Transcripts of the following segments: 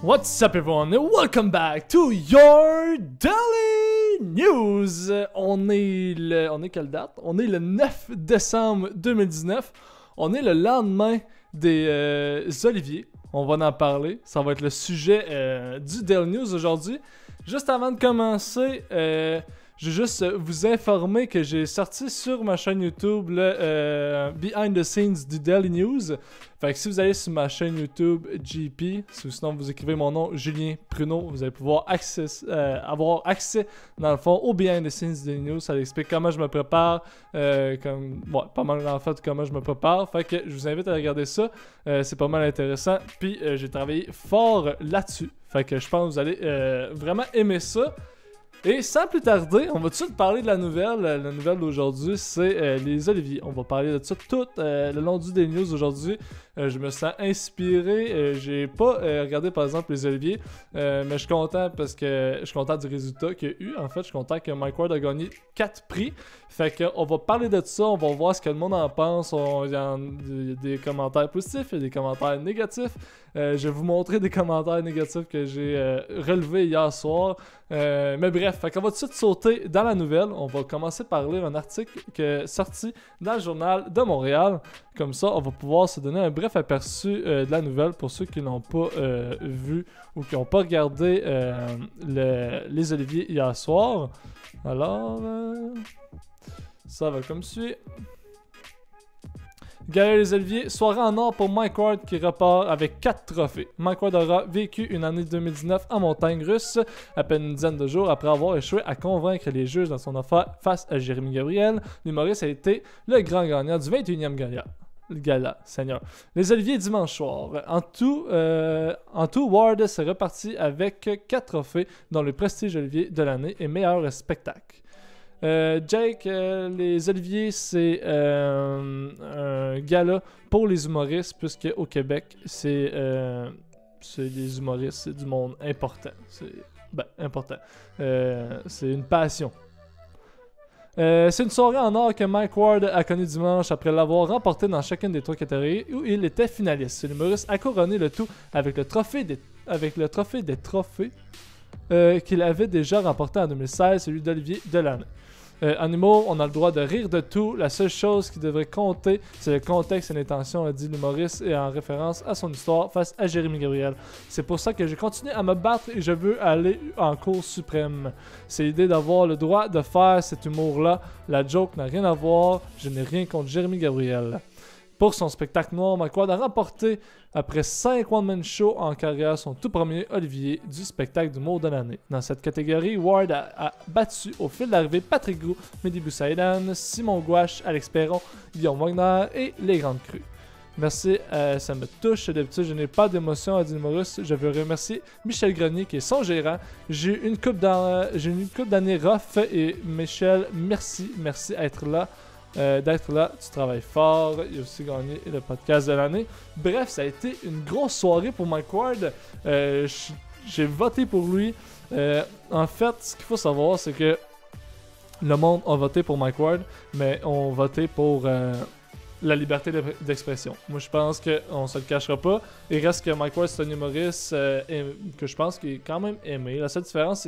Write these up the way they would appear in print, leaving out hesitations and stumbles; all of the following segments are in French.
What's up everyone and welcome back to your Daily News. On est quelle date? On est le 9 décembre 2019. On est le lendemain des Oliviers. On va en parler. Ça va être le sujet du Daily News aujourd'hui. Juste avant de commencer, je vais juste vous informer que j'ai sorti sur ma chaîne YouTube le Behind the Scenes du Daily News. Fait que si vous allez sur ma chaîne YouTube GP, sinon vous écrivez mon nom Julien Pruneau, vous allez pouvoir avoir accès dans le fond au Behind the Scenes du Daily News. Ça explique comment je me prépare, pas mal en fait comment je me prépare. Fait que je vous invite à regarder ça. C'est pas mal intéressant. Puis j'ai travaillé fort là-dessus. Fait que je pense que vous allez vraiment aimer ça. Et sans plus tarder, on va tout de suite parler de la nouvelle. La nouvelle d'aujourd'hui, c'est les Oliviers. On va parler de ça tout le long du Daily News aujourd'hui. Je me sens inspiré. J'ai pas regardé par exemple les Oliviers, mais je suis content parce que je suis content du résultat qu'il y a eu. En fait, je suis content que Mike Ward a gagné 4 prix. Fait qu'on va parler de ça, on va voir ce que le monde en pense. Il y a des commentaires positifs, il y a des commentaires négatifs. Je vais vous montrer des commentaires négatifs que j'ai relevés hier soir. Mais bref, fait qu'on va tout de suite sauter dans la nouvelle. On va commencer par lire un article sorti dans le journal de Montréal. Comme ça, on va pouvoir se donner un bref aperçu de la nouvelle pour ceux qui n'ont pas vu ou qui n'ont pas regardé les Oliviers hier soir. Alors, ça va comme suit. Gala les Oliviers, soirée en or pour Mike Ward qui repart avec 4 trophées. Mike Ward aura vécu une année 2019 en montagne russe, à peine une dizaine de jours après avoir échoué à convaincre les juges dans son affaire face à Jérémy Gabriel. L'humoriste a été le grand gagnant du 21e gala, Seigneur. Les Oliviers dimanche soir. En tout, Ward s'est reparti avec 4 trophées, dont le prestige Olivier de l'année et meilleur spectacle. Jake, les Oliviers, c'est un gala pour les humoristes, puisque au Québec, c'est les humoristes, c'est du monde important. Important. C'est une passion. C'est une soirée en or que Mike Ward a connue dimanche après l'avoir remporté dans chacune des 3 catégories où il était finaliste. L'humoriste a couronné le tout avec le trophée des trophées qu'il avait déjà remporté en 2016, celui d'Olivier de l'année. En humour, on a le droit de rire de tout. La seule chose qui devrait compter, c'est le contexte et l'intention, a dit l'humoriste, et en référence à son histoire face à Jérémy Gabriel. C'est pour ça que j'ai continué à me battre et je veux aller en Cour suprême. C'est l'idée d'avoir le droit de faire cet humour-là. La joke n'a rien à voir. Je n'ai rien contre Jérémy Gabriel. Pour son spectacle noir, Mike Ward a remporté, après 5 one-man shows en carrière, son tout premier Olivier du spectacle d'humour de l'année. Dans cette catégorie, Ward a battu au fil d'arrivée Patrick Gros, Mehdi Boussaïdan, Simon Gouache, Alex Perron, Guillaume Wagner et Les Grandes Crues. Merci, ça me touche. D'habitude, je n'ai pas d'émotion à dire humoriste. Je veux remercier Michel Grenier qui est son gérant. J'ai eu une couple d'années rough et Michel, merci d'être là. Tu travailles fort, il a aussi gagné le podcast de l'année. Bref, ça a été une grosse soirée pour Mike Ward. J'ai voté pour lui. En fait, ce qu'il faut savoir, c'est que le monde a voté pour Mike Ward, mais on voté pour la liberté d'expression. Moi, je pense qu'on se le cachera pas. Il reste que Mike Ward, c'est un humoriste que je pense qu'il est quand même aimé. La seule différence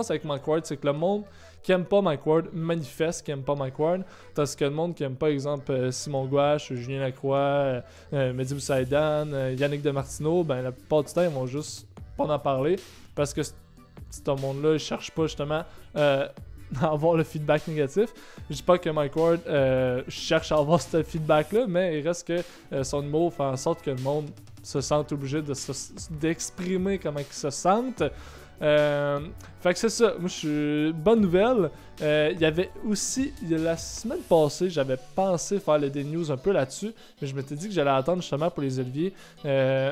avec Mike Ward, c'est que le monde qui aime pas Mike Ward manifeste qu'il aime pas Mike Ward, tandis que le monde qui aime pas, exemple, Simon Gouache, Julien Lacroix, Mehdi Boussaïdan, Yannick Demartino, ben la plupart du temps, ils vont juste pas en parler, parce que ce monde-là, il cherche pas justement à avoir le feedback négatif. Je dis pas que Mike Ward cherche à avoir ce feedback-là, mais il reste que son humour fait en sorte que le monde se sente obligé d'exprimer comment ils se sentent. Fait que c'est ça, moi je suis bonne nouvelle. Il y avait aussi, la semaine passée, j'avais pensé faire le Daily News un peu là-dessus, mais je m'étais dit que j'allais attendre justement pour les Oliviers.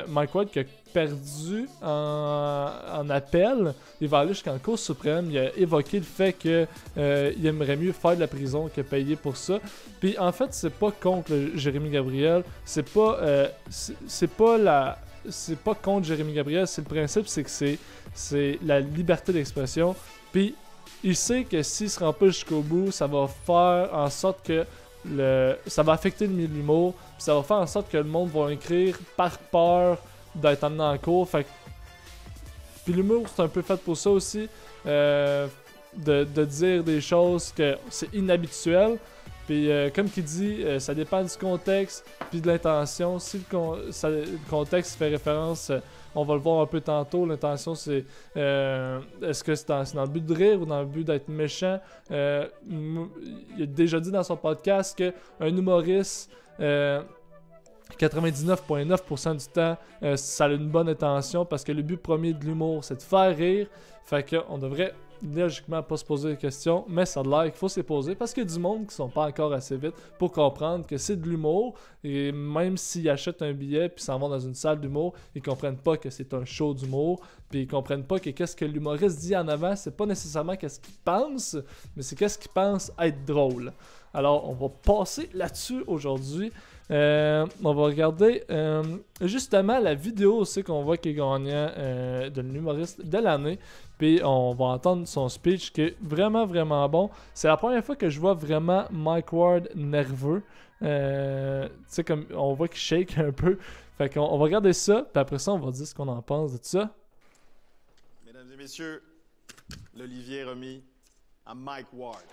Mike Ward qui a perdu en appel, il va aller jusqu'en Cour suprême. Il a évoqué le fait que il aimerait mieux faire de la prison que payer pour ça. Puis en fait, c'est pas contre Jérémy Gabriel, c'est pas contre Jérémy Gabriel, c'est le principe, c'est que c'est la liberté d'expression. Puis il sait que s'il se rend pas jusqu'au bout, ça va faire en sorte que ça va affecter le milieu de l'humour, puis ça va faire en sorte que le monde va écrire par peur d'être emmené en cours. Fait Puis l'humour, c'est un peu fait pour ça aussi, de dire des choses que c'est inhabituel. Puis comme qu'il dit, ça dépend du contexte puis de l'intention. Si le contexte fait référence, on va le voir un peu tantôt, l'intention c'est est-ce que c'est dans le but de rire ou dans le but d'être méchant. Il a déjà dit dans son podcast qu'un humoriste 99,9% du temps, ça a une bonne intention parce que le but premier de l'humour, c'est de faire rire. Fait qu'on devrait logiquement pas se poser des questions, mais ça a l'air qu'il faut se les poser parce qu'il y a du monde qui sont pas encore assez vite pour comprendre que c'est de l'humour. Et même s'ils achètent un billet puis s'en vont dans une salle d'humour, ils comprennent pas que c'est un show d'humour. Puis ils comprennent pas que qu'est-ce que l'humoriste dit en avant, c'est pas nécessairement qu'est-ce qu'il pense, mais c'est qu'est-ce qu'il pense être drôle. Alors, on va passer là-dessus aujourd'hui. On va regarder justement la vidéo aussi qu'on voit qui est gagnant de l'humoriste de l'année. Puis on va entendre son speech qui est vraiment, vraiment bon. C'est la première fois que je vois vraiment Mike Ward nerveux. Tu sais, comme on voit qu'il shake un peu. Fait qu'on va regarder ça, puis après ça, on va dire ce qu'on en pense de tout ça. Mesdames et messieurs, l'Olivier est remis à Mike Ward.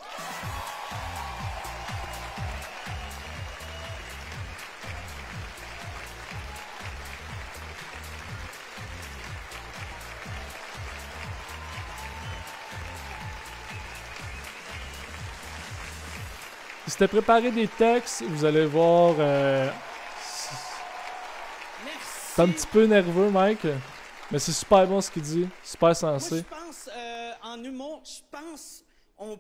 Il s'était préparé des textes, vous allez voir. C'est un petit peu nerveux, Mike. Mais c'est super bon ce qu'il dit, super sensé. Moi, je pense, en humour, je pense on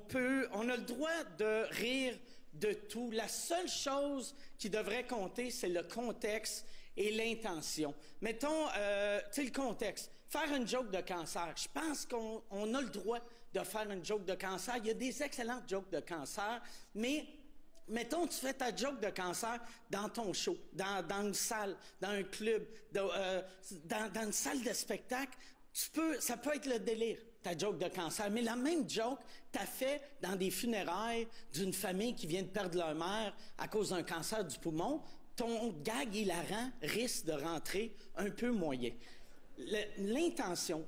a le droit de rire de tout. La seule chose qui devrait compter, c'est le contexte et l'intention. Mettons, tu sais, le contexte. Faire une joke de cancer. Je pense qu'on a le droit de faire une joke de cancer. Il y a des excellentes jokes de cancer, mais mettons, tu fais ta joke de cancer dans ton show, dans une salle, dans un club, dans une salle de spectacle. Ça peut être le délire, ta joke de cancer. Mais la même joke, t'as fait dans des funérailles d'une famille qui vient de perdre leur mère à cause d'un cancer du poumon. Ton gag hilarant risque de rentrer un peu moyen. L'intention,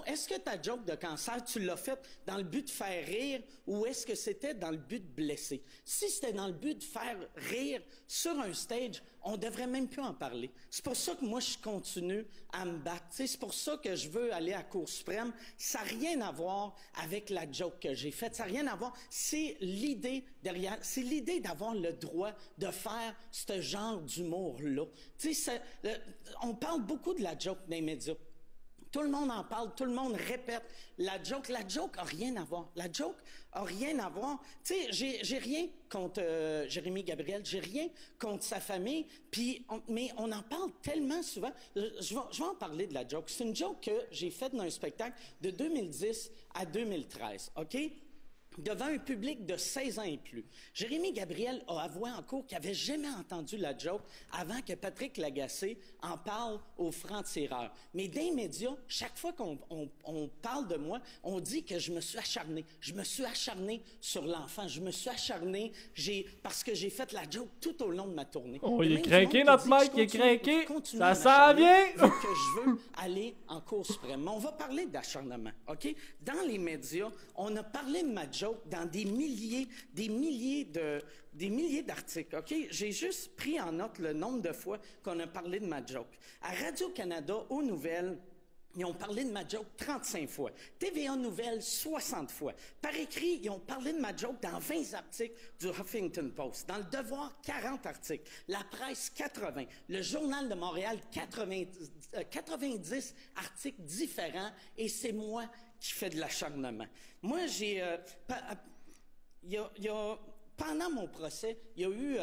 est-ce que ta joke de cancer, tu l'as faite dans le but de faire rire ou est-ce que c'était dans le but de blesser? Si c'était dans le but de faire rire sur un stage, on devrait même plus en parler. C'est pour ça que moi, je continue à me battre. T'sais, c'est pour ça que je veux aller à la Cour suprême. Ça n'a rien à voir avec la joke que j'ai faite. Ça n'a rien à voir. C'est l'idée derrière. C'est l'idée d'avoir le droit de faire ce genre d'humour-là. On parle beaucoup de la joke dans les médias. Tout le monde en parle, tout le monde répète la joke. La joke a rien à voir. La joke a rien à voir. Tu sais, j'ai rien contre Jérémy Gabriel, j'ai rien contre sa famille, mais on en parle tellement souvent. Je vais en parler de la joke. C'est une joke que j'ai faite dans un spectacle de 2010 à 2013, OK? Devant un public de 16 ans et plus. Jérémy Gabriel a avoué en cours qu'il n'avait jamais entendu la joke avant que Patrick Lagacé en parle aux francs-tireurs. Mais dans les médias, chaque fois qu'on parle de moi, on dit que je me suis acharné. Je me suis acharné sur l'enfant. Je me suis acharné parce que j'ai fait la joke tout au long de ma tournée. Oh, il est craqué, notre Mike, il est craqué. Ça s'en vient. Que je veux aller en Cour suprême. Mais on va parler d'acharnement, OK? Dans les médias, on a parlé de ma joke dans des milliers d'articles, OK? J'ai juste pris en note le nombre de fois qu'on a parlé de ma joke. À Radio-Canada, aux nouvelles, ils ont parlé de ma joke 35 fois. TVA Nouvelles, 60 fois. Par écrit, ils ont parlé de ma joke dans 20 articles du Huffington Post. Dans Le Devoir, 40 articles. La Presse, 80. Le Journal de Montréal, 90 articles différents. Et c'est moi qui fais de l'acharnement. Moi, j'ai... pendant mon procès, il y a eu,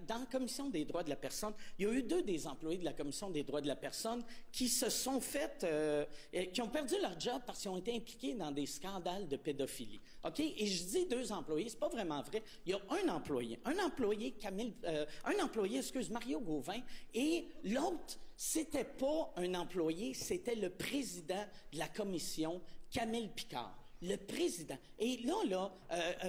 dans la Commission des droits de la personne, il y a eu 2 des employés de la Commission des droits de la personne qui se sont qui ont perdu leur job parce qu'ils ont été impliqués dans des scandales de pédophilie. OK? Et je dis 2 employés, c'est pas vraiment vrai. Il y a un employé, Mario Gauvin, et l'autre, c'était pas un employé, c'était le président de la commission, Camille Picard. Le président. Et là,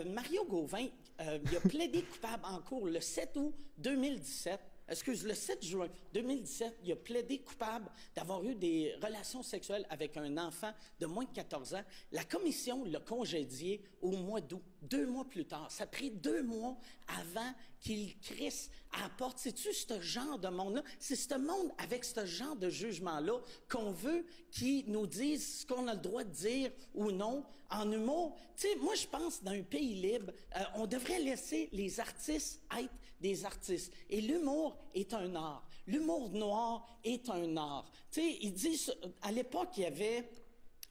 Mario Gauvin, il a plaidé coupable en cours le 7 août 2017 le 7 juin 2017, il a plaidé coupable d'avoir eu des relations sexuelles avec un enfant de moins de 14 ans. La commission l'a congédié au mois d'août, 2 mois plus tard. Ça a pris 2 mois avant qu'il crisse à la porte. C'est-tu ce genre de monde-là? C'est ce monde avec ce genre de jugement-là qu'on veut qui nous dise ce qu'on a le droit de dire ou non en humour. Tu sais, moi, je pense dans un pays libre, on devrait laisser les artistes être des artistes. Et l'humour est un art. L'humour noir est un art. Tu sais, ils disent, à l'époque, il y avait,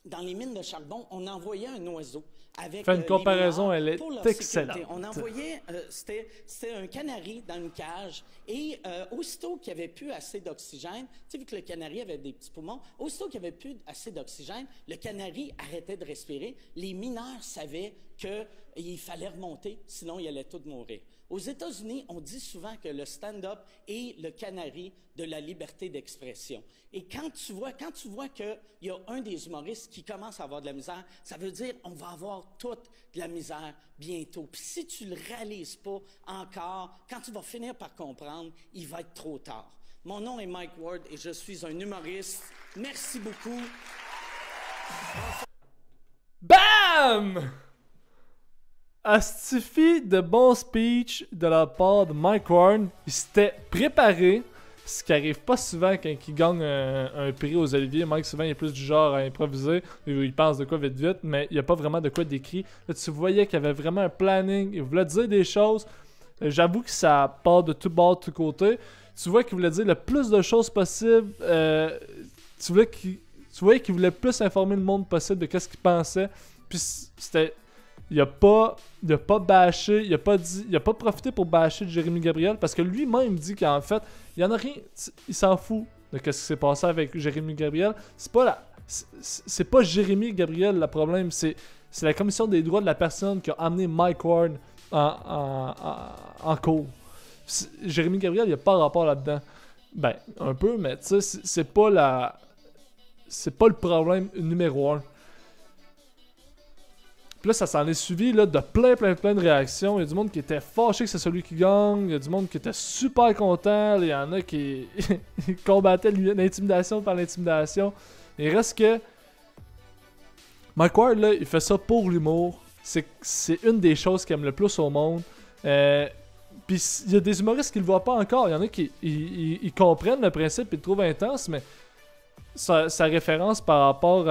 dans les mines de charbon, on envoyait un oiseau. Avec, Fais une comparaison, elle est excellente. Sécurité. On envoyait, c'était un canari dans une cage, et aussitôt qu'il n'y avait plus assez d'oxygène, tu sais, vu que le canari avait des petits poumons, aussitôt qu'il n'y avait plus assez d'oxygène, le canari arrêtait de respirer. Les mineurs savaient qu'il fallait remonter, sinon il allait tous mourir. Aux États-Unis, on dit souvent que le stand-up est le canari de la liberté d'expression. Et quand tu vois qu'il y a un des humoristes qui commence à avoir de la misère, ça veut dire qu'on va avoir toute de la misère bientôt. Puis si tu le réalises pas encore, quand tu vas finir par comprendre, il va être trop tard. Mon nom est Mike Ward et je suis un humoriste. Merci beaucoup. BAM! Astifie de bon speech de la part de Mike Ward. Il s'était préparé, ce qui arrive pas souvent quand il gagne un prix aux Oliviers. Mike, souvent, il est plus du genre à improviser. Il pense de quoi vite, mais il n'y a pas vraiment de quoi d'écrit. Là, tu voyais qu'il y avait vraiment un planning. Il voulait dire des choses. J'avoue que ça part de tout bord, de tout côté. Tu vois qu'il voulait dire le plus de choses possible. Tu voyais qu'il voulait plus informer le monde possible de ce qu'il pensait. Puis c'était... Il a pas bâché, il a pas profité pour bâcher de Jérémy Gabriel parce que lui-même dit qu'en fait, il y en a rien, il s'en fout de ce qui s'est passé avec Jérémy Gabriel. C'est pas Jérémy Gabriel le problème, c'est la commission des droits de la personne qui a amené Mike Ward en cours. Jérémy Gabriel, il n'y a pas rapport là-dedans. Ben, un peu, mais tu sais, c'est pas le problème numéro 1. Puis là, ça s'en est suivi là, de plein de réactions. Il y a du monde qui était fâché que c'est celui qui gagne. Il y a du monde qui était super content. Il y en a qui combattaient l'intimidation par l'intimidation. Il reste que Mike Ward, là, il fait ça pour l'humour. C'est une des choses qu'il aime le plus au monde. Puis il y a des humoristes qui le voient pas encore. Il y en a qui ils comprennent le principe et le trouvent intense, mais sa référence par rapport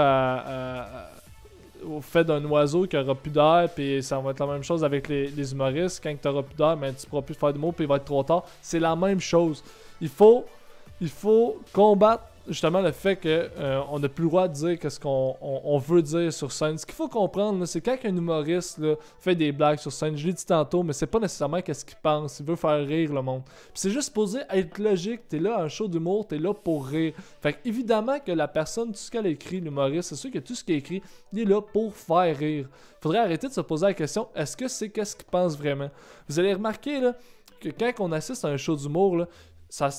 au fait d'un oiseau qui aura plus d'air, puis ça va être la même chose avec les humoristes. Quand tu n'auras plus d'air, ben, tu pourras plus faire de mots, puis il va être trop tard. C'est la même chose. Il faut combattre justement le fait qu'on n'a plus le droit de dire ce qu'on veut dire sur scène. Ce qu'il faut comprendre, là, c'est quand un humoriste là, fait des blagues sur scène, je l'ai dit tantôt, mais c'est pas nécessairement qu'est-ce qu'il pense. Il veut faire rire le monde. Puis c'est juste supposé être logique. T'es là à un show d'humour, t'es là pour rire. Fait que évidemment que la personne, tout ce qu'elle écrit, l'humoriste, c'est sûr que tout ce qu'il écrit, il est là pour faire rire. Faudrait arrêter de se poser la question, est-ce que c'est qu'est-ce qu'il pense vraiment? Vous allez remarquer là, que quand on assiste à un show d'humour, là,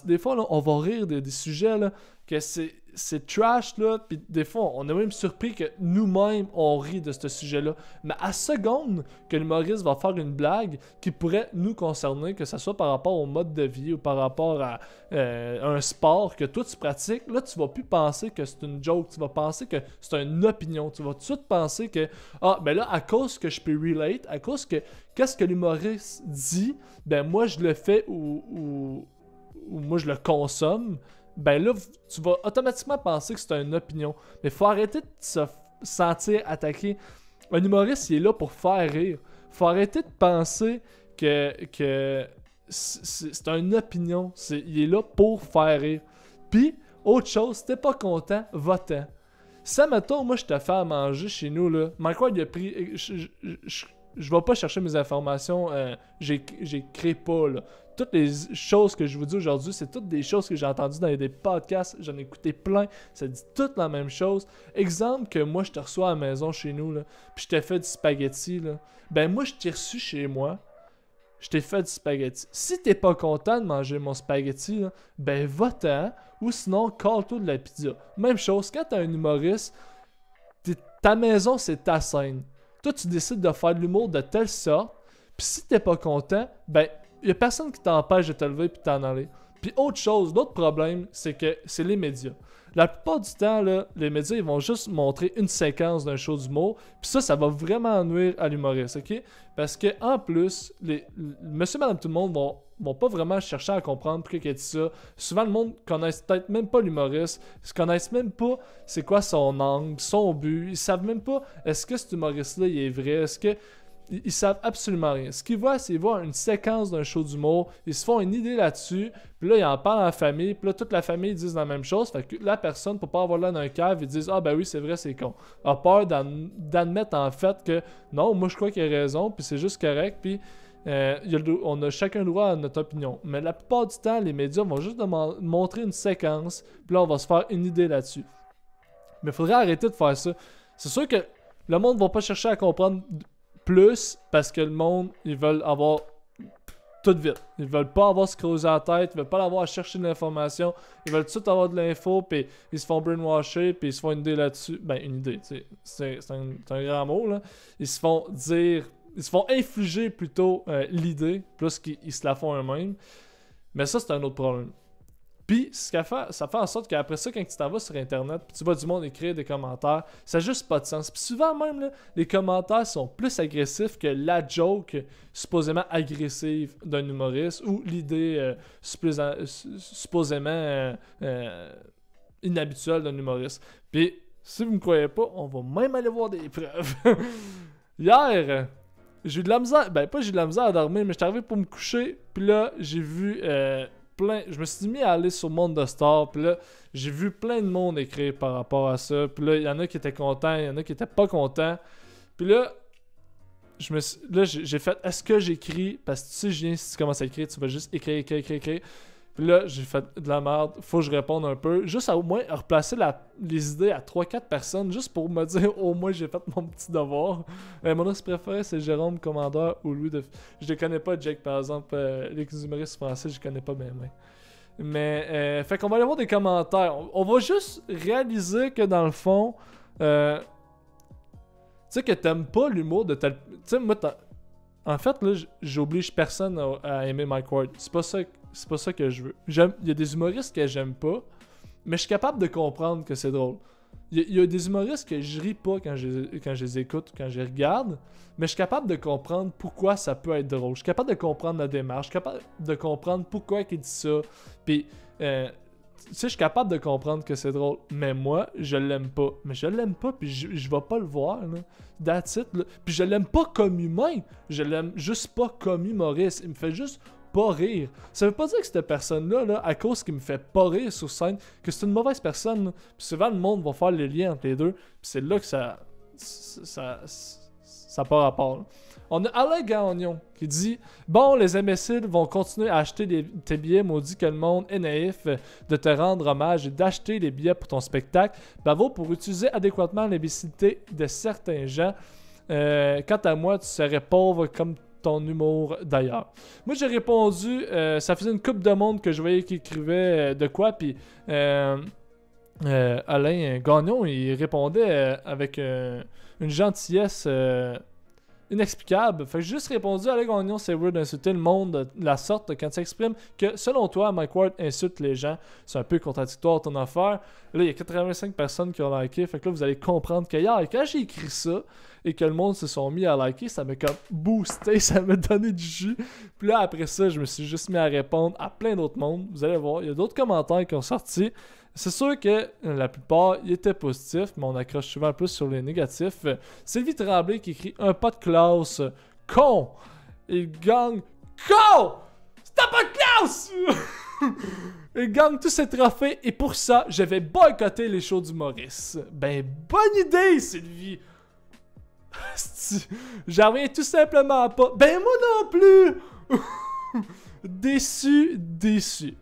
des fois, là, on va rire des sujets là, que c'est trash, là, puis des fois, on est même surpris que nous-mêmes, on rit de ce sujet-là. Mais à seconde que l'humoriste va faire une blague qui pourrait nous concerner, que ce soit par rapport au mode de vie ou par rapport à un sport que toi, tu pratiques, là, tu vas plus penser que c'est une joke, tu vas penser que c'est une opinion. Tu vas tout de suite penser que, ben là, à cause que je peux relate, à cause que qu'est-ce que l'humoriste dit, ben moi, je le fais ou moi, je le consomme, ben là, tu vas automatiquement penser que c'est une opinion. Mais faut arrêter de se sentir attaqué. Un humoriste, il est là pour faire rire. Faut arrêter de penser que c'est une opinion. Il est là pour faire rire. Puis, autre chose, si t'es pas content, va-t'en. Ça, mettons, moi, je te fais à manger chez nous, là. Mike Ward, il a pris... Je vais pas chercher mes informations. J'ai créé pas, là. Toutes les choses que je vous dis aujourd'hui, c'est toutes des choses que j'ai entendues dans des podcasts. J'en ai écouté plein. Ça dit toute la même chose. Exemple que moi, je te reçois à la maison chez nous, là, puis je t'ai fait du spaghetti, là. Ben moi, je t'ai reçu chez moi. Je t'ai fait du spaghetti. Si t'es pas content de manger mon spaghetti, là, ben va-t'en. Ou sinon, colle-toi de la pizza. Même chose, quand t'es un humoriste, ta maison, c'est ta scène. Toi, tu décides de faire de l'humour de telle sorte. Puis si t'es pas content, ben... il n'y a personne qui t'empêche de te lever et de t'en aller. Puis autre chose, l'autre problème, c'est que c'est les médias. La plupart du temps, là, les médias, ils vont juste montrer une séquence d'un show d'humour. Puis ça va vraiment nuire à l'humoriste, ok? Parce que en plus, monsieur, madame, tout le monde vont pas vraiment chercher à comprendre pourquoi il a dit ça. Souvent, le monde connaisse peut-être même pas l'humoriste. Ils connaissent même pas c'est quoi son angle, son but. Ils savent même pas est-ce que cet humoriste-là, il est vrai. Est-ce que... Ils savent absolument rien. Ce qu'ils voient, c'est qu'ils voient une séquence d'un show d'humour, ils se font une idée là-dessus, puis là, ils en parlent à la famille, puis là, toute la famille disent la même chose, fait que la personne, pour pas avoir l'air d'un cave, ils disent « Ah ben oui, c'est vrai, c'est con ». A peur d'admettre en fait que « Non, moi je crois qu'il a raison, puis c'est juste correct, puis on a chacun le droit à notre opinion ». Mais la plupart du temps, les médias vont juste montrer une séquence, puis là, on va se faire une idée là-dessus. Mais il faudrait arrêter de faire ça. C'est sûr que le monde va pas chercher à comprendre plus parce que le monde, ils veulent avoir tout vite. Ils veulent pas avoir se creuser la tête, ils veulent pas avoir à chercher de l'information, ils veulent tout de suite avoir de l'info, puis ils se font brainwasher, puis ils se font une idée là-dessus. Ben, une idée, tu sais, c'est un grand mot, là. Ils se font infliger plutôt l'idée, plus qu'ils se la font eux-mêmes. Mais ça, c'est un autre problème. Puis, ça fait en sorte qu'après ça, quand tu t'en vas sur Internet, puis tu vois du monde écrire des commentaires, ça n'a juste pas de sens. Puis souvent même, là, les commentaires sont plus agressifs que la joke supposément agressive d'un humoriste ou l'idée supposément inhabituelle d'un humoriste. Puis, si vous ne me croyez pas, on va même aller voir des preuves. Hier, j'ai eu de la misère, j'ai eu de la misère à dormir, mais j'étais arrivé pour me coucher, puis là, j'ai vu... je me suis mis à aller sur Monde de Star, puis là, j'ai vu plein de monde écrire par rapport à ça, puis là, il y en a qui étaient contents, il y en a qui étaient pas contents, puis là, j'ai fait, est-ce que j'écris, parce que tu sais, Julien, si tu commences à écrire, tu vas juste écrire, puis là, j'ai fait de la merde, faut que je réponde un peu, juste à au moins replacer les idées à 3-4 personnes, juste pour me dire, au moins, j'ai fait mon petit devoir. Mon autre préféré, c'est Jérôme Commandeur ou Louis de... Je ne connais pas, Jake, par exemple, les humoristes français, je connais pas bien. Mais, fait qu'on va aller voir des commentaires. On va juste réaliser que, dans le fond, tu sais, que t'aimes pas l'humour de tel... Tu sais, moi, en fait, là, j'oblige personne à aimer Mike Ward. C'est pas ça que je veux. Il y a des humoristes que j'aime pas, mais je suis capable de comprendre que c'est drôle. Il y a des humoristes que je ris pas quand je les écoute, quand je les regarde, mais je suis capable de comprendre pourquoi ça peut être drôle. Je suis capable de comprendre la démarche, je suis capable de comprendre pourquoi il dit ça. Puis, tu sais, je suis capable de comprendre que c'est drôle, mais moi, je l'aime pas. Mais je l'aime pas, puis je vais pas le voir, là. That's it, là. Puis je l'aime pas comme humain, je l'aime juste pas comme humoriste. Il me fait juste pas rire. Ça veut pas dire que cette personne-là, là, à cause qu'il me fait pas rire sur scène, que c'est une mauvaise personne, là. Puis souvent, le monde va faire les liens entre les deux, puis c'est là que ça part à part, là. On a Alain Gagnon qui dit « Bon, les imbéciles vont continuer à acheter tes billets, maudit que le monde est naïf de te rendre hommage et d'acheter les billets pour ton spectacle. Bravo pour utiliser adéquatement l'imbécilité de certains gens. Quant à moi, tu serais pauvre comme ton humour d'ailleurs. » Moi, j'ai répondu, ça faisait une couple de monde que je voyais qui écrivait de quoi, puis Alain Gagnon, il répondait avec une gentillesse... inexplicable. Fait que j'ai juste répondu, Alain Gagnon, c'est weird d'insulter le monde de la sorte quand tu exprimes que, selon toi, Mike Ward insulte les gens. C'est un peu contradictoire ton affaire. Là, il y a 85 personnes qui ont liké. Fait que là, vous allez comprendre que hier, quand j'ai écrit ça et que le monde se sont mis à liker, ça m'a comme boosté, ça m'a donné du jus. Puis là, après ça, je me suis juste mis à répondre à plein d'autres mondes. Vous allez voir, il y a d'autres commentaires qui ont sorti. C'est sûr que la plupart, ils étaient positifs, mais on accroche souvent plus sur les négatifs. Sylvie Tremblay qui écrit « Un pas de classe, con! Il gagne... Con! C'est un pas de classe! » Il gagne tous ses trophées et pour ça, je vais boycotter les shows du Maurice. Ben, bonne idée, Sylvie! J'en reviens tout simplement pas. Ben, moi non plus! Déçu.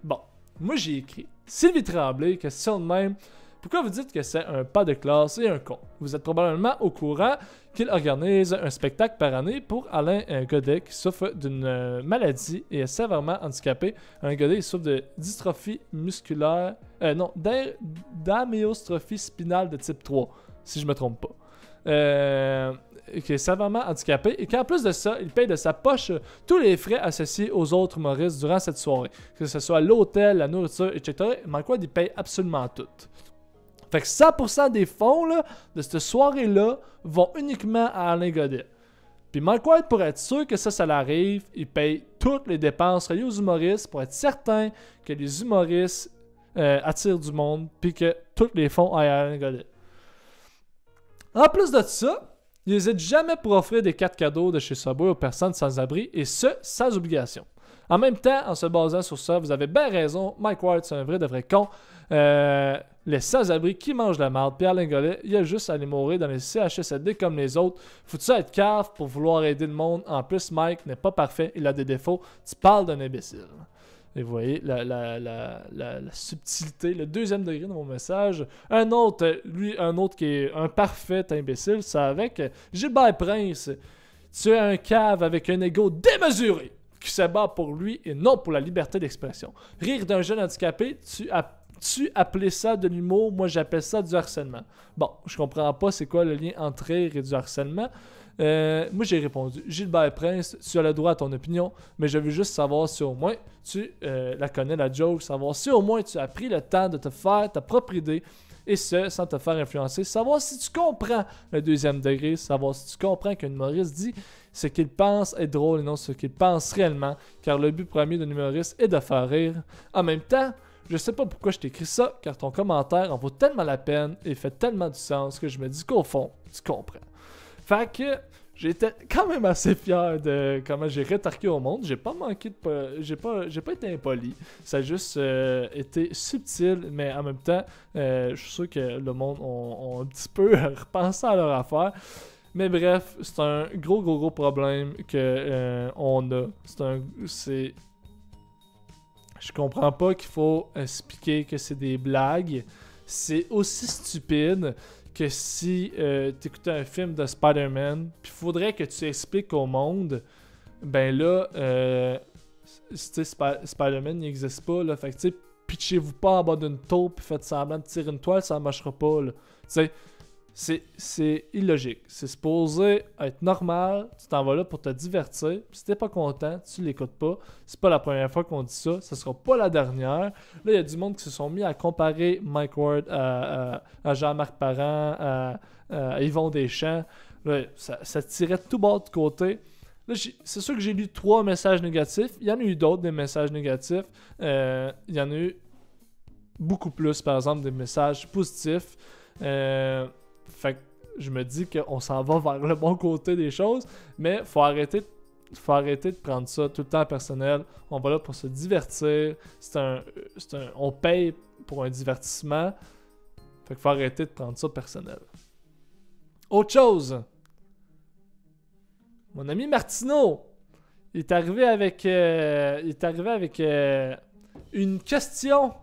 Bon, moi j'ai écrit Sylvie Tremblay, question de même. Pourquoi vous dites que c'est un pas de classe et un con? Vous êtes probablement au courant qu'il organise un spectacle par année pour Alain Godet qui souffre d'une maladie et est sévèrement handicapé. Alain Godet souffre de dystrophie musculaire... d'amyostrophie spinale de type 3, si je me trompe pas. qui est sévèrement handicapé et qu'en plus de ça, il paye de sa poche tous les frais associés aux autres humoristes durant cette soirée. Que ce soit l'hôtel, la nourriture, etc. Mike Ward, il paye absolument tout. Fait que 100% des fonds là, de cette soirée-là vont uniquement à Alain Godet. Puis Mike Ward, pour être sûr que ça l'arrive, il paye toutes les dépenses reliées aux humoristes pour être certain que les humoristes attirent du monde puis que tous les fonds aillent à Alain Godet. En plus de ça, il n'hésite jamais pour offrir des cartes cadeaux de chez Subway aux personnes sans-abri et ce, sans obligation. En même temps, en se basant sur ça, vous avez bien raison, Mike Ward, c'est un vrai de vrai con. Les sans-abri qui mangent la marde, puis Alain Godet, il a juste à aller mourir dans les CHSLD comme les autres. Faut-tu être cave pour vouloir aider le monde? En plus, Mike n'est pas parfait, il a des défauts. Tu parles d'un imbécile. Et vous voyez la subtilité, le deuxième degré de mon message. Un autre qui est un parfait imbécile, c'est avec Gilbert Prince. Tu es un cave avec un ego démesuré qui se bat pour lui et non pour la liberté d'expression. Rire d'un jeune handicapé, tu appelais ça de l'humour, moi j'appelle ça du harcèlement. Bon, je comprends pas c'est quoi le lien entre rire et du harcèlement. Moi j'ai répondu, Gilbert Prince, tu as le droit à ton opinion, mais je veux juste savoir si au moins tu la connais la joke, savoir si au moins tu as pris le temps de te faire ta propre idée, et ce, sans te faire influencer, savoir si tu comprends le deuxième degré, savoir si tu comprends qu'un humoriste dit ce qu'il pense être drôle et non ce qu'il pense réellement, car le but premier d'un humoriste est de faire rire. En même temps, je sais pas pourquoi je t'écris ça, car ton commentaire en vaut tellement la peine et fait tellement du sens que je me dis qu'au fond, tu comprends. Fait que j'étais quand même assez fier de comment j'ai rétorqué au monde. J'ai pas manqué de... J'ai pas été impoli. Ça a juste été subtil, mais en même temps, je suis sûr que le monde ont un petit peu repensé à leur affaire. Mais bref, c'est un gros problème que on a. Je comprends pas qu'il faut expliquer que c'est des blagues. C'est aussi stupide que si tu écoutais un film de Spider-Man, puis il faudrait que tu expliques au monde, ben là, Spider-Man n'existe pas, là, fait que tu sais, pitchez-vous pas en bas d'une taupe puis faites semblant de tirer une toile, ça marchera pas, là. Tu sais, c'est illogique. C'est supposé être normal, tu t'en vas là pour te divertir, puis si t'es pas content, tu l'écoutes pas. C'est pas la première fois qu'on dit ça, ça sera pas la dernière. Là, il y a du monde qui se sont mis à comparer Mike Ward à Jean-Marc Parent, à Yvon Deschamps. Là, ça tirait tout bas de côté. Là, c'est sûr que j'ai lu 3 messages négatifs. Il y en a eu d'autres, des messages négatifs. Il y en a eu beaucoup plus, par exemple, des messages positifs. Fait que je me dis qu'on s'en va vers le bon côté des choses, mais faut arrêter de prendre ça tout le temps personnel. On va là pour se divertir. On paye pour un divertissement. Fait qu'il faut arrêter de prendre ça personnel. Autre chose. Mon ami Martineau, il est arrivé avec une question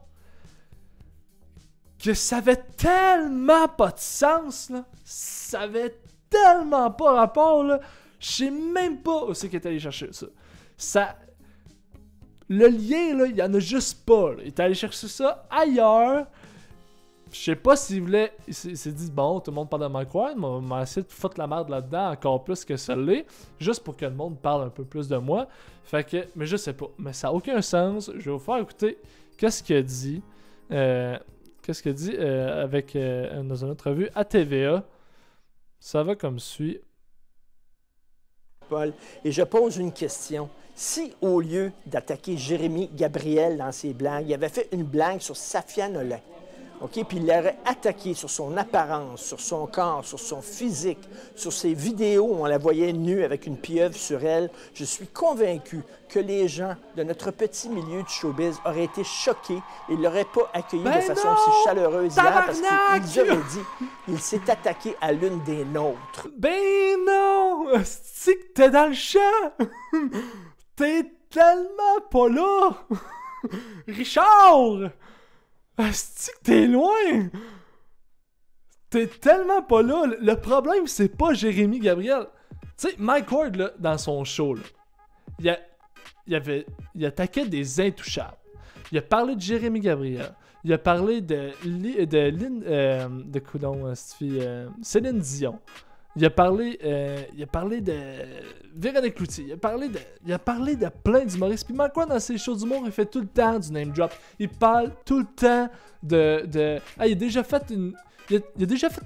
que ça avait tellement pas de sens, là. Ça avait tellement pas rapport, là. Je sais même pas où c'est qu'il est allé chercher ça. Le lien, là, il y en a juste pas, là. Il est allé chercher ça ailleurs. Je sais pas s'il voulait... Il s'est dit, bon, tout le monde parle de Mike Ward, mais on m'a essayé de foutre la merde là-dedans encore plus que ça l'est, juste pour que le monde parle un peu plus de moi. Fait que... Mais je sais pas. Mais ça a aucun sens. Je vais vous faire écouter qu'est-ce qu'il a dit. Dans une entrevue à TVA. Ça va comme suit. Paul, et je pose une question. Si, au lieu d'attaquer Jérémy Gabriel dans ses blagues, il avait fait une blague sur Safia Nolin, OK, puis il l'aurait attaqué sur son apparence, sur son corps, sur son physique, sur ses vidéos où on la voyait nue avec une pieuvre sur elle, je suis convaincu que les gens de notre petit milieu du showbiz auraient été choqués et ne l'auraient pas accueilli de façon aussi chaleureuse hier parce qu'il aurait dit qu'il s'est attaqué à l'une des nôtres. Ben non! C'est que t'es dans le champ! T'es tellement pas là! Richard! Asti que t'es loin! T'es tellement pas là! Le problème, c'est pas Jérémy Gabriel. Tu sais, Mike Ward, là, dans son show, là, il attaquait des intouchables. Il a parlé de Jérémy Gabriel. Il a parlé de Céline Dion. Il a parlé de Véronique Cloutier. Il a parlé de plein d'humoristes. Puis Mike Ward, dans ses shows d'humour, il fait tout le temps du name drop. Il parle tout le temps de... Ah, il a déjà fait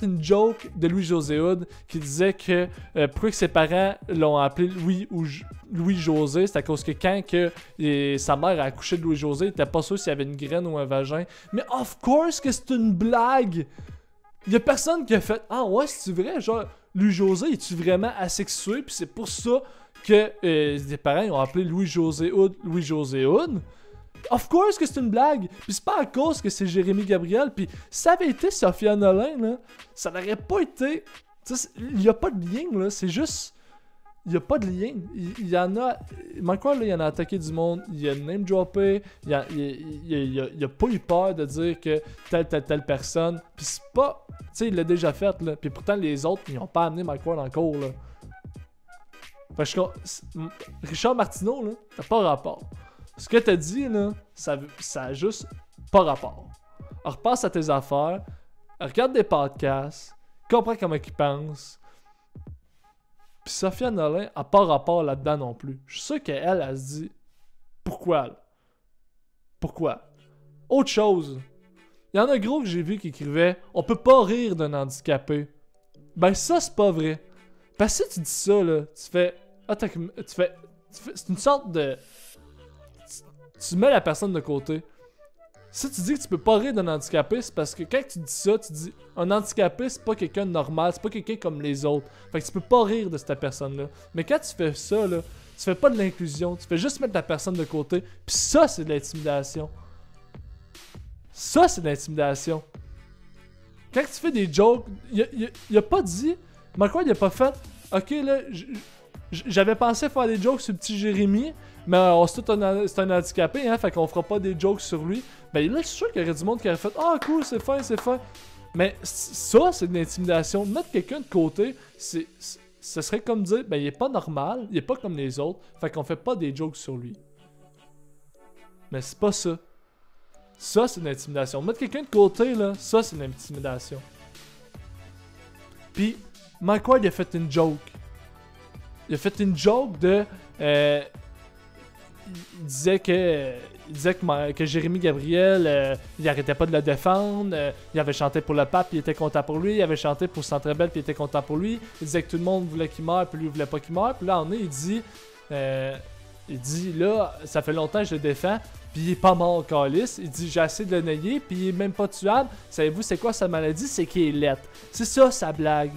une joke de Louis-José Hood qui disait que pourquoi que ses parents l'ont appelé Louis-José, c'est à cause que quand sa mère a accouché de Louis-José, il était pas sûr s'il y avait une graine ou un vagin. Mais of course que c'est une blague! Il y a personne qui a fait « Ah ouais, c'est vrai? Genre, Louis-José, es-tu vraiment asexué? » Puis c'est pour ça que les parents ont appelé Louis-José Hood. Of course que c'est une blague! Puis c'est pas à cause que c'est Jérémy Gabriel. Puis si ça avait été Sophia Nolin, là, ça n'aurait pas été... Il y a pas de lien, là. C'est juste... Il n'y a pas de lien. Il y en a... Mike Ward, là, il en a attaqué du monde. Il a name droppé. Il a pas eu peur de dire que telle personne. Puis c'est pas... Tu sais, il l'a déjà fait, là. Puis pourtant, les autres, ils n'ont pas amené Mike Ward encore, là. Fait que Richard Martineau, là, t'as pas rapport. Ce que t'as dit, là, ça a juste pas rapport. Alors, repasse à tes affaires. Regarde des podcasts. Comprends comment ils pensent. Puis Sophia Nolin a pas rapport là-dedans non plus. Je suis sûr qu'elle, elle se dit pourquoi? Là? Pourquoi? Autre chose. Il y en a gros que j'ai vu qui écrivait on peut pas rire d'un handicapé. Ben ça c'est pas vrai. Parce que si tu dis ça là, tu fais c'est une sorte de tu mets la personne de côté. Si tu dis que tu peux pas rire d'un handicapé, c'est parce que quand tu dis ça, tu dis un handicapé, c'est pas quelqu'un de normal, c'est pas quelqu'un comme les autres. Fait que tu peux pas rire de cette personne-là. Mais quand tu fais ça, là, tu fais pas de l'inclusion, tu fais juste mettre la personne de côté. Puis ça, c'est de l'intimidation. Ça, c'est de l'intimidation. Quand tu fais des jokes, il a pas dit. Mike Ward, il a pas fait. Ok, là, j'avais pensé faire des jokes sur le petit Jérémy. Mais c'est un handicapé, hein, fait qu'on fera pas des jokes sur lui. Ben là, je suis sûr qu'il y aurait du monde qui aurait fait « Ah, cool, c'est fin. » Mais ça, c'est de l'intimidation. Mettre quelqu'un de côté, ce serait comme dire « Ben, il est pas normal, il est pas comme les autres, fait qu'on fait pas des jokes sur lui. » Mais c'est pas ça. Ça, c'est de l'intimidation. Mettre quelqu'un de côté, là, ça, c'est de l'intimidation. Puis, Mike Ward, il a fait une joke. Il a fait une joke de... Il disait que Jérémy Gabriel, il arrêtait pas de le défendre. Il avait chanté pour le pape, puis il était content pour lui. Il avait chanté pour Centre Bell, puis il était content pour lui. Il disait que tout le monde voulait qu'il meure, puis lui il voulait pas qu'il meure. Puis là, il dit là, ça fait longtemps que je le défends, puis il est pas mort, calice. Il dit j'ai essayé de le nailler, puis il est même pas tuable. Savez-vous c'est quoi sa maladie? C'est qu'il est laid. C'est ça sa blague.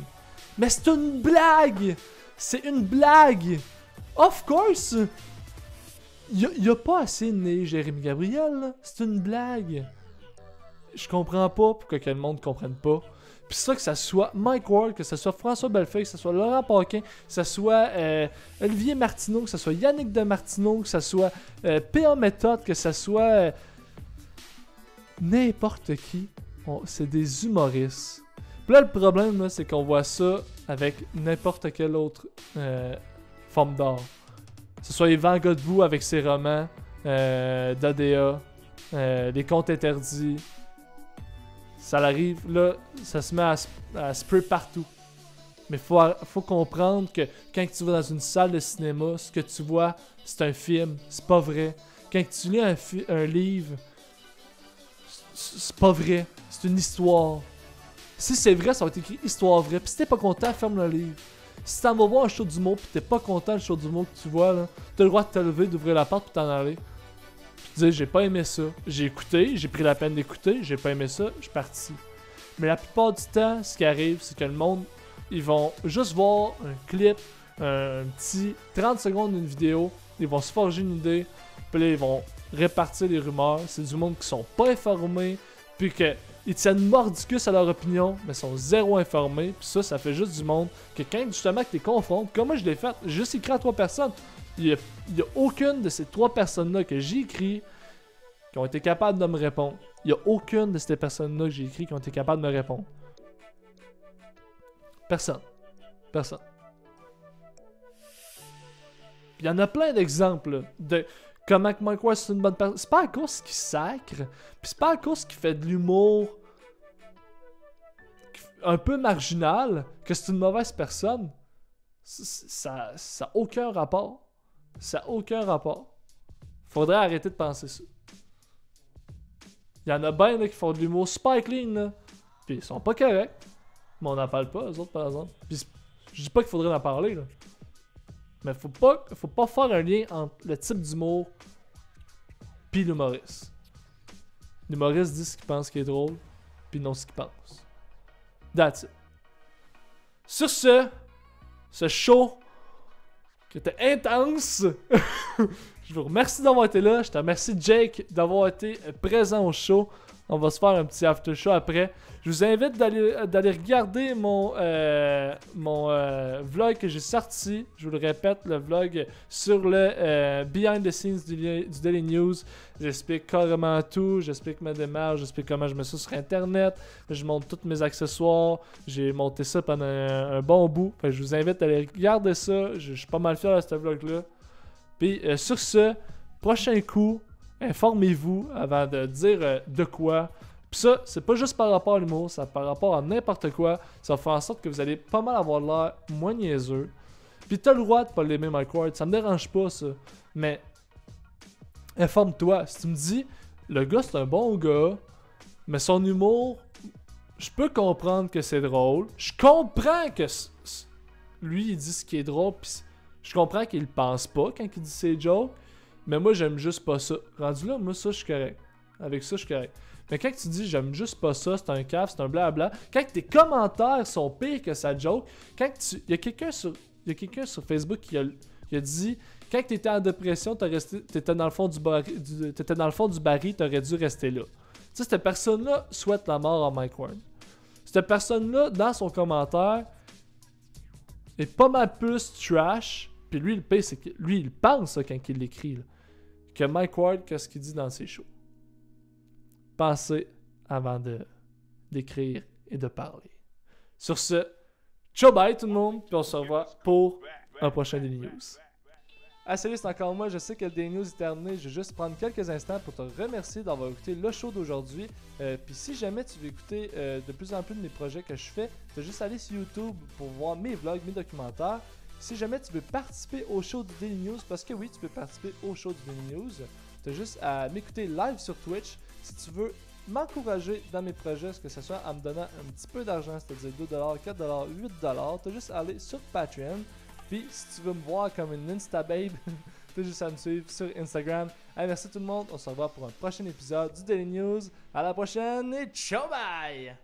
Mais c'est une blague! C'est une blague! Of course! Il a pas assez né Jérémy Gabriel, c'est une blague. Je comprends pas pourquoi que le monde comprenne pas. Puis ça, que ça soit Mike Ward, que ça soit François Bellefeuille, que ça soit Laurent Paquin, que ça soit Olivier Martineau, que ça soit Yannick de Martineau, que ça soit P.A. Méthode, que ça soit n'importe qui. C'est des humoristes. Puis là, le problème, là, c'est qu'on voit ça avec n'importe quelle autre forme d'art. Que ce soit Yvan Godbout avec ses romans, d'ADA, Les Contes Interdits. Ça arrive, là, ça se met à spray partout. Mais faut comprendre que quand tu vas dans une salle de cinéma, ce que tu vois, c'est un film, c'est pas vrai. Quand tu lis un livre, c'est pas vrai, c'est une histoire. Si c'est vrai, ça va être écrit histoire vraie. Puis si t'es pas content, ferme le livre. Si t'en vas voir un show d'humour pis t'es pas content du show d'humour que tu vois, là, t'as le droit de te lever, d'ouvrir la porte pis t'en aller. Pis te dire j'ai pas aimé ça. J'ai écouté, j'ai pris la peine d'écouter, j'ai pas aimé ça, je suis parti. Mais la plupart du temps, ce qui arrive, c'est que le monde, ils vont juste voir un clip, un petit 30 secondes d'une vidéo, ils vont se forger une idée, puis là ils vont répartir les rumeurs. C'est du monde qui sont pas informés, puis que ils tiennent mordicus à leur opinion, mais sont zéro informés. Puis ça fait juste du monde que quand justement que t'es confrontes, comme moi je l'ai fait, j'ai juste écrit à 3 personnes. Il y a aucune de ces 3 personnes-là que j'ai écrit qui ont été capables de me répondre. Il y a aucune de ces personnes-là que j'ai écrit qui ont été capables de me répondre. Personne. Personne. Il y en a plein d'exemples là, de comment que Mike Ward c'est une bonne personne. C'est pas à cause qu'il sacre, puis c'est pas à cause qu'il fait de l'humour. un peu marginal, que c'est une mauvaise personne, ça n'a aucun rapport. Ça n'a aucun rapport. Faudrait arrêter de penser ça. Il y en a bien là, qui font de l'humour super clean, là. Puis ils sont pas corrects. Mais on n'en parle pas, eux autres, par exemple. Puis je dis pas qu'il faudrait en parler, là. Mais faut pas faire un lien entre le type d'humour puis l'humoriste. L'humoriste dit ce qu'il pense qui est drôle, puis non ce qu'il pense. That's it. Sur ce show qui était intense, je vous remercie d'avoir été là. Je te remercie, Jake, d'avoir été présent au show. On va se faire un petit after show après. Je vous invite d'aller regarder mon vlog que j'ai sorti. Je vous le répète, le vlog sur le behind the scenes du Daily News. J'explique carrément tout. J'explique ma démarche. J'explique comment je mets ça sur Internet. Je montre tous mes accessoires. J'ai monté ça pendant un bon bout. Fait que je vous invite à aller regarder ça. Je suis pas mal fier de ce vlog-là. Puis sur ce, prochain coup, informez-vous avant de dire de quoi. Puis ça, c'est pas juste par rapport à l'humour, c'est par rapport à n'importe quoi. Ça va faire en sorte que vous allez pas mal avoir l'air moins niaiseux. Puis t'as le droit de pas l'aimer, Mike Ward, ça me dérange pas ça. Mais informe-toi. Si tu me dis, le gars c'est un bon gars, mais son humour, je peux comprendre que c'est drôle. Je comprends que lui il dit ce qui est drôle, puis je comprends qu'il le pense pas quand il dit ses jokes. Mais moi, j'aime juste pas ça. Rendu là, moi, ça, je suis correct. Avec ça, je suis correct. Mais quand tu dis j'aime juste pas ça, c'est un caf, c'est un blabla. Quand tes commentaires sont pires que sa joke, quand il y a quelqu'un sur Facebook qui a dit quand t'étais en dépression, t'étais dans le fond du baril, t'aurais dû rester là. Tu sais, cette personne-là souhaite la mort à Mike Ward. Cette personne-là, dans son commentaire, est pas mal plus trash. Puis lui, le pire, c'est que lui, il pense ça, quand il l'écrit, là, que Mike Ward, qu'est-ce qu'il dit dans ses shows. Pensez avant d'écrire et de parler. Sur ce, ciao bye tout le monde, puis on se revoit pour un prochain Daily News. Ah salut, c'est encore moi, je sais que le Daily News est terminé, je vais juste prendre quelques instants pour te remercier d'avoir écouté le show d'aujourd'hui. Puis si jamais tu veux écouter de plus en plus de mes projets que je fais, tu as juste aller sur YouTube pour voir mes vlogs, mes documentaires. Si jamais tu veux participer au show du Daily News, parce que oui, tu peux participer au show du Daily News, tu as juste à m'écouter live sur Twitch. Si tu veux m'encourager dans mes projets, que ce soit en me donnant un petit peu d'argent, c'est-à-dire 2$, 4$, 8$, tu as juste à aller sur Patreon. Puis si tu veux me voir comme une Instababe, tu as juste à me suivre sur Instagram. Allez, merci tout le monde, on se revoit pour un prochain épisode du Daily News. À la prochaine et ciao bye!